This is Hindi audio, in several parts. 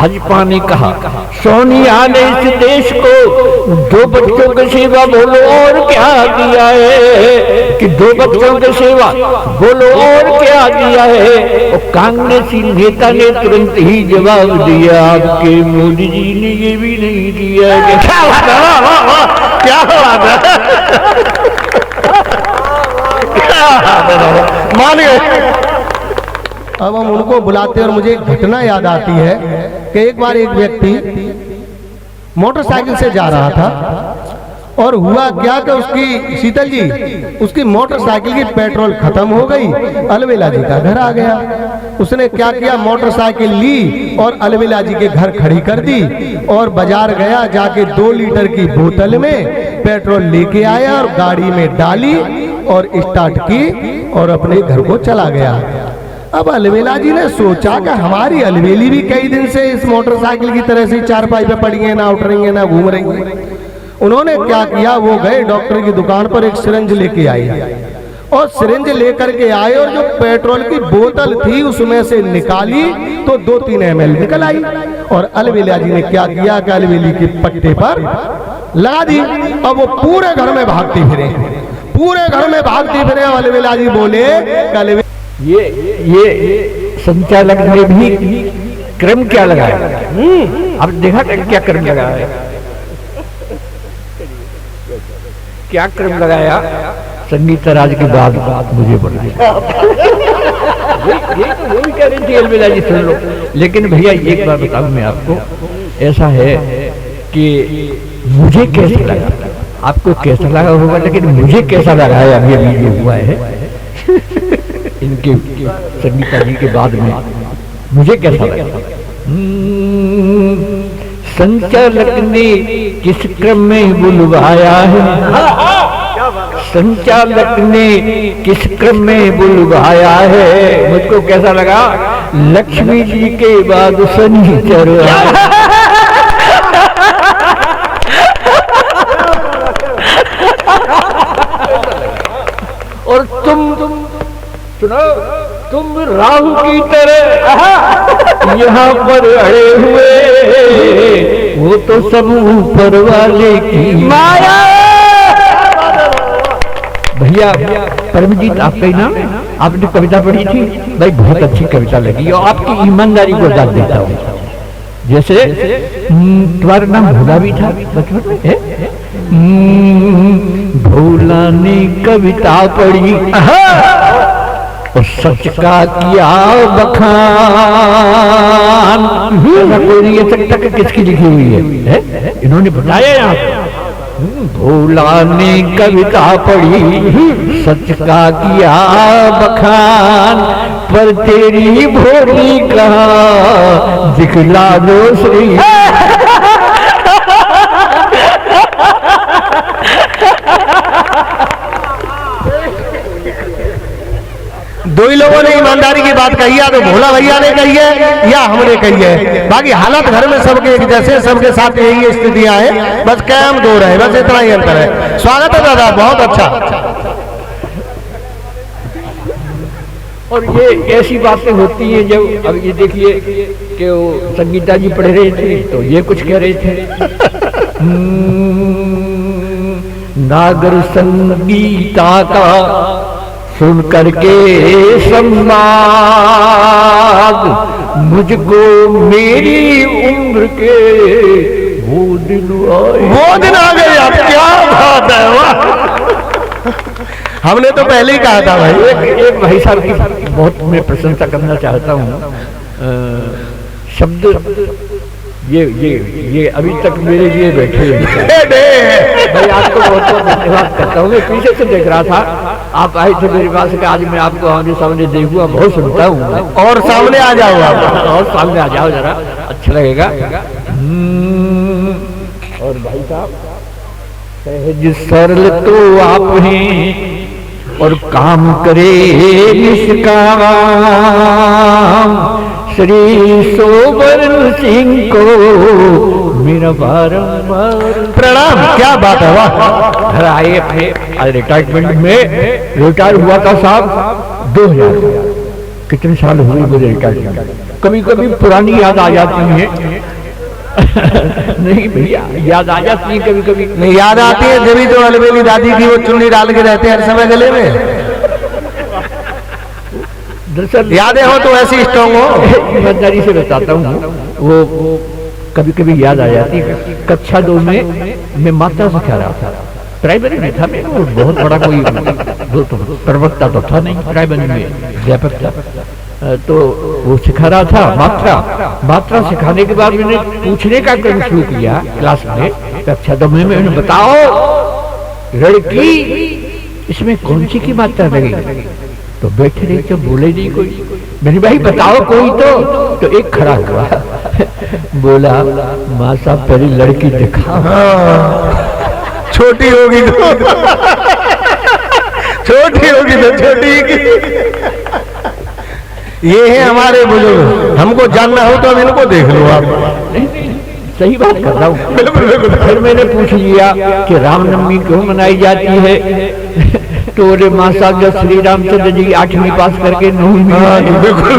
भाजपा ने कहा सोनिया ने इस देश को 2 बच्चों की सेवा बोलो और क्या दिया है, कि 2 बच्चों की सेवा बोलो और क्या दिया है। और कांग्रेसी नेता ने तुरंत ही जवाब दिया आपके मोदी जी ने ये भी नहीं दिया है। क्या बात है, क्या बात है, मान गए। अब हम उनको बुलाते हैं और मुझे एक घटना याद आती है कि एक बार एक व्यक्ति मोटरसाइकिल से जा रहा था और हुआ क्या कि उसकी शीतल जी उसकी मोटरसाइकिल की पेट्रोल खत्म हो गई। अलवेला जी का घर आ गया। उसने क्या किया, मोटरसाइकिल ली और अलवेला जी के घर खड़ी कर दी और बाजार गया, जाके 2 लीटर की बोतल में पेट्रोल लेके आया और गाड़ी में डाली और स्टार्ट की और अपने घर को चला गया। अब अलवेला जी ने सोचा कि हमारी अलवेली भी कई दिन से इस मोटरसाइकिल की तरह से चारपाई पे पड़ी है, ना उठ रही है ना घूम रही है। उन्होंने क्या किया, वो गए डॉक्टर की दुकान पर एक सिरिंज लेके आए और सिरिंज लेकर के आए और जो पेट्रोल की बोतल थी उसमें से निकाली तो 2-3 ml निकल आई। और अलवेला जी ने क्या किया कि अलवेली के पट्टे पर लगा दी। अब वो पूरे घर में भागती फिरे, पूरे घर में भागती फिरे। अलवेला जी बोले ये संचालक ने भी क्रम क्या लगाया, अब देखा क्या क्रम लगाया, क्या क्रम लगाया। संगीता राज के बाद मुझे बोला ये तो वो भी कह रही थी अलवेला जी, सुन लो। लेकिन भैया एक बात बताऊं मैं आपको, ऐसा है कि मुझे कैसा लगा, आपको कैसा लगा होगा, लेकिन मुझे कैसा लगा है अभी अभी ये हुआ है इनके संगीता जी के बाद में मुझे कैसा लगा। संचालक ने किस क्रम में बुलवाया है, संचालक ने किस क्रम में बुलवाया है। मुझको कैसा लगा, लक्ष्मी जी के बाद शनिचर और तुम सुनो, तुम राहु की तरह यहाँ पर अड़े हुए, वो तो सब ऊपर वाले की माया। भैया परमजीत आपका ही नाम है, आपने कविता पढ़ी थी भाई, बहुत अच्छी कविता लगी और आपकी ईमानदारी को दाद देता हूँ। जैसे तुम्हारा नाम भोला भी था बचपन में, भोला ने कविता पढ़ी और सच का किया बखान। कोई ये सकता कि किसकी लिखी हुई है? इन्होंने बताया यहाँ। भोला ने कविता पढ़ी, सच का किया बखान, पर तेरी भोली कहाँ दिखला दो श्री। दो ही लोगों ने ईमानदारी की बात कही है, तो भोला भैया ने कही है या हमने कही है। बाकी हालत घर में सबके एक जैसे, सबके साथ यही स्थितियां हैं, बस कैम दो रहे, बस इतना ही अंतर है। स्वागत है दादा, बहुत अच्छा। और ये ऐसी बातें होती हैं जब, अब ये देखिए कि वो संगीता जी पढ़ रहे थे तो ये कुछ कह रहे थे, नागर संगीता का सुन करके संवाद, मुझको मेरी उम्र के वो दिन आए। वो दिन आ गए, आप क्या बात है, वाह। हमने तो पहले ही कहा था भाई। एक भाई साहब की बहुत मैं प्रशंसा करना चाहता हूँ, शब्द ये अभी तक मेरे लिए बैठे हैं भाई, आपको बहुत बहुत धन्यवाद करता हूँ। मैं पीछे से देख रहा था, आप आए थे मेरे पास कि आज मैं आपको आमने सामने देखूंगा, बहुत सुनता हूँ। और सामने आ जाओ आप, और सामने आ जाओ जरा, अच्छा लगेगा। और भाई साहब सहज सरल तो आप हैं और काम करे निष्काम, श्री सोबरन सिंह को मेरा बारंबार प्रणाम। क्या बात है, वाह। घर आए अपने रिटायरमेंट में, रिटायर हुआ था साहब 2000। कितने साल हुए मुझे रिटायर, कभी कभी पुरानी याद आ जाती है। नहीं भैया, याद आ जाती है कभी कभी। नहीं याद आती है, जब तो अलबेली दादी की वो चुन्नी डाल के रहते हैं हर समय गले में। दरअसल यादें हो तो ऐसी स्ट्रॉन्ग हो। ईमानदारी से बताता हूँ, वो कभी कभी याद आ जाती है। कक्षा 2 में मैं मात्रा सिखा रहा था, प्राइमरी में था मैं, वो बहुत बड़ा कोई वो तो प्रवक्ता तो था नहीं, प्राइमरी में अध्यापक था। तो वो सिखा रहा था मात्रा सिखाने के बाद मैंने पूछने का क्रम शुरू किया क्लास में, कक्षा 2 में। मैंने बताओ लड़की इसमें कौन सी की मात्रा लगेगी? तो बैठे रहे, तो बोले नहीं कोई। मैंने भाई बताओ कोई तो एक खड़ा हुआ, बोला माँ साहब पहले लड़की दिखा। छोटी होगी तो छोटी की। ये है हमारे बुजुर्ग, हमको जानना हो तो अब इनको देख लो आप। सही बात कर रहा हूँ। फिर मैंने पूछ लिया कि रामनवमी क्यों मनाई जाती है? तो बोले माँ साहब जब श्री रामचंद्र जी 8वीं पास करके 9वीं बिल्कुल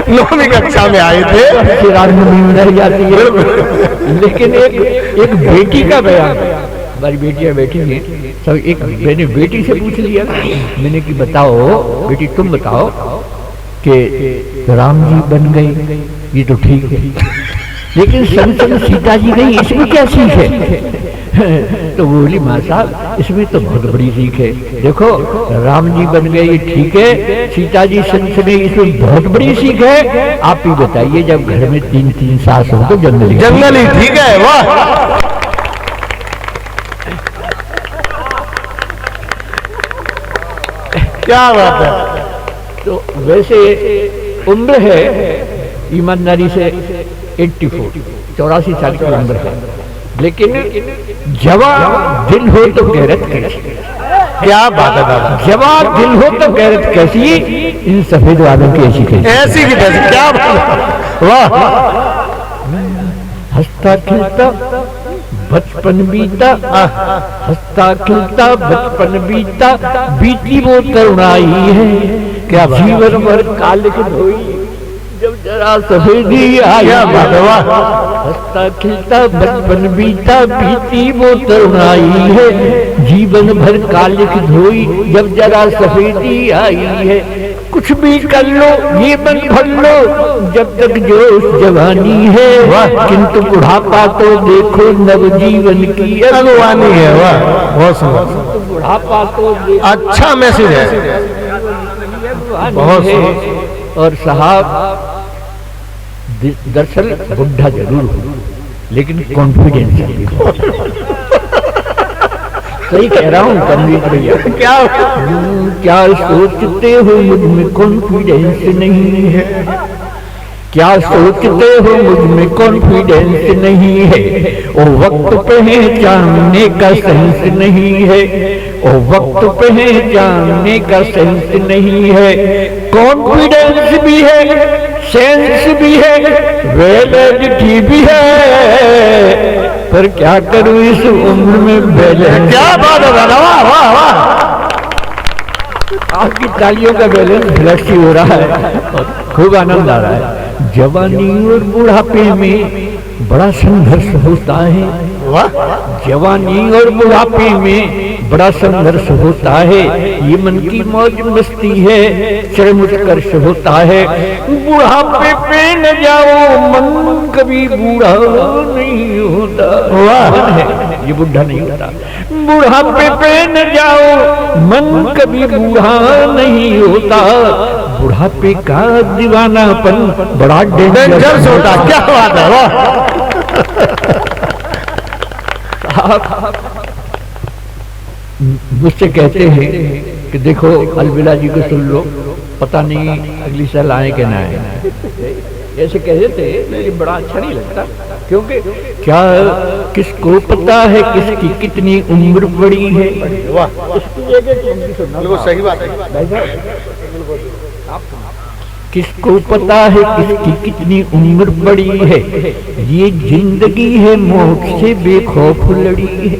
9वीं कक्षा में आए थे, रामनवमी मनाई जाती है। लेकिन एक बेटी का बयान, हमारी बेटियां बैठी हैं सब, एक मैंने बेटी से पूछ लिया, मैंने कि बताओ बेटी तुम बताओ कि राम जी बन गए, ये तो ठीक है, लेकिन संग सीता जी गई, इसमें क्या सीख है? तो बोली माँ साहब इसमें तो बहुत बड़ी सीख है। देखो राम जी बन गए ये ठीक है, सीता जी संग गई इसमें बहुत बड़ी सीख है। आप ही बताइए जब घर में 3 सास हो तो जंगली ठीक है। वाह, क्या बात है। तो वैसे उम्र है ईमानदारी से 84 साल की उम्र है, लेकिन जवान दिल हो तो गैरत कैसी। क्या बात है दादा, जवान दिल हो तो गैरत कैसी, इन सफेद वालों की ऐसी कैसी, ऐसी की कैसी। क्या बात, वाह। हंसता खिलता बचपन बीता, हंसता खिलता बचपन बीता, बीती वो तरुणाई है, क्या जीवन भर काल की धोई जब जरा सफेदी आया। हंसता खिलता बचपन बीता, बीती वो तरुणाई है, जीवन भर काल की धोई जब जरा सफेदी आई है। कुछ भी कर लो ये मन भर लो जब तक जोश जवानी है, किंतु बुढ़ापा तो देखो नवजीवन की अगवानी है। वाह, बहुत सुंदर। बुढ़ापा तो अच्छा मैसेज है, बहुत सुंदर। और साहब दरअसल बुढ़ा जरूर हो लेकिन कॉन्फिडेंस सही कह रहा हूँ कमवीर भैया। क्या सोचते हो मुझ में कॉन्फिडेंस नहीं है, क्या सोचते हो मुझ में कॉन्फिडेंस नहीं है, ओ वक्त पहचानने का सेंस नहीं है, ओ वक्त पहचानने का सेंस नहीं है। कॉन्फिडेंस भी है, सेंस भी है, वैलिडिटी भी है, पर क्या करूं इस उम्र में बैलेंस। क्या बात है, वाह वाह वाह। आपकी तालियों का बैलेंस फ्लैश हो रहा है, खूब आनंद आ रहा है। जवानी और बुढ़ापे में बड़ा संघर्ष होता है, जवानी और बुढ़ापे में बड़ा संघर्ष होता है, ये मन की मौज मस्ती है, चरम उत्कर्ष होता है। बुढ़ापे पे न जाओ मन कभी बूढ़ा नहीं होता, मन है ये बुढ़ा नहीं होता। बुढ़ापे पे न जाओ मन कभी बूढ़ा नहीं होता, बुढ़ापे का दीवानापन बड़ा डेंजरस होता। क्या बात है, वाह। मुझसे कहते हैं कि देखो अलविदा जी को सुन लो, पता नहीं अगली साल आए कि ना आए, ऐसे कहते थे। लेकिन बड़ा अच्छा नहीं लगता, क्योंकि क्या किसको पता है किसकी कितनी उम्र बड़ी है। सही बात है, किसको पता है किसकी कितनी उम्र बड़ी है, ये जिंदगी है मौत से बेखौफ लड़ी है,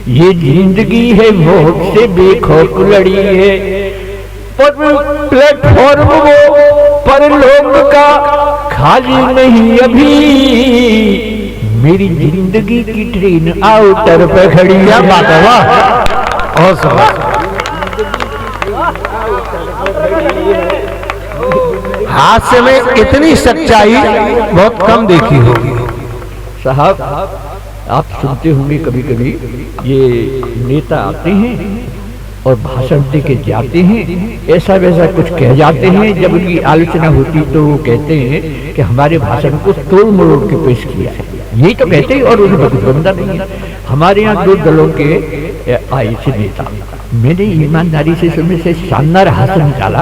ये जिंदगी है मौत से बेखौफ लड़ी है। पर प्लेटफॉर्म वो परलोक का खाली नहीं अभी, मेरी जिंदगी की ट्रेन आउटर पे खड़ी है। बात है वाह। और सब हास्य में इतनी सच्चाई बहुत कम देखी होगी। साहब आप सुनते होंगे कभी कभी ये नेता आते हैं और भाषण दे के जाते हैं, ऐसा वैसा कुछ कह जाते हैं। जब उनकी आलोचना होती तो वो कहते हैं कि हमारे भाषण को तोड़ मरोड़ के पेश किया है, यही तो कहते हैं। और उन्हें बंदा नहीं है। हमारे यहाँ 2 दलों के आए थे नेता, मैंने ईमानदारी से सुनने से शानदार हास्य निकाला।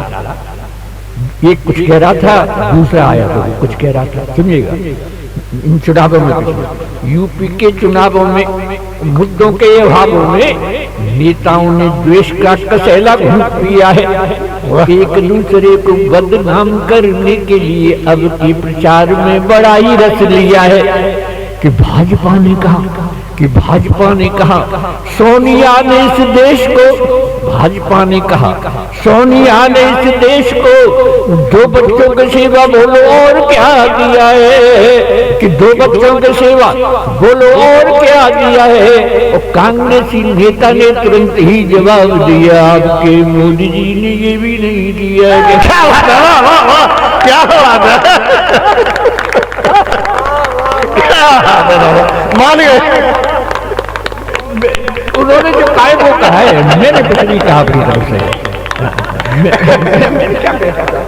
एक कुछ कह रहा था, दूसरा आया तो कुछ कह रहा था। सुनिएगा, इन चुनावों में, यूपी के चुनावों में, मुद्दों के अभावों में नेताओं ने द्वेष का कसैला घूंट पिया है। एक दूसरे को बदनाम करने के लिए अब की प्रचार में बड़ा ही रस लिया है कि भाजपा ने कहा सोनिया ने इस देश को, भाजपा ने कहा सोनिया ने इस देश को 2 बच्चों की सेवा बोलो और क्या दिया है, कि 2 बच्चों की सेवा बोलो और क्या दिया है। और कांग्रेसी नेता ने तुरंत ही जवाब दिया, आपके मोदी जी ने ये भी नहीं किया। क्या बात है, क्या बात है, मान गए। उन्होंने जो कहा वो कहा है, मैंने कुछ नहीं कहा अपनी तरफ से। मैं क्या कहता था।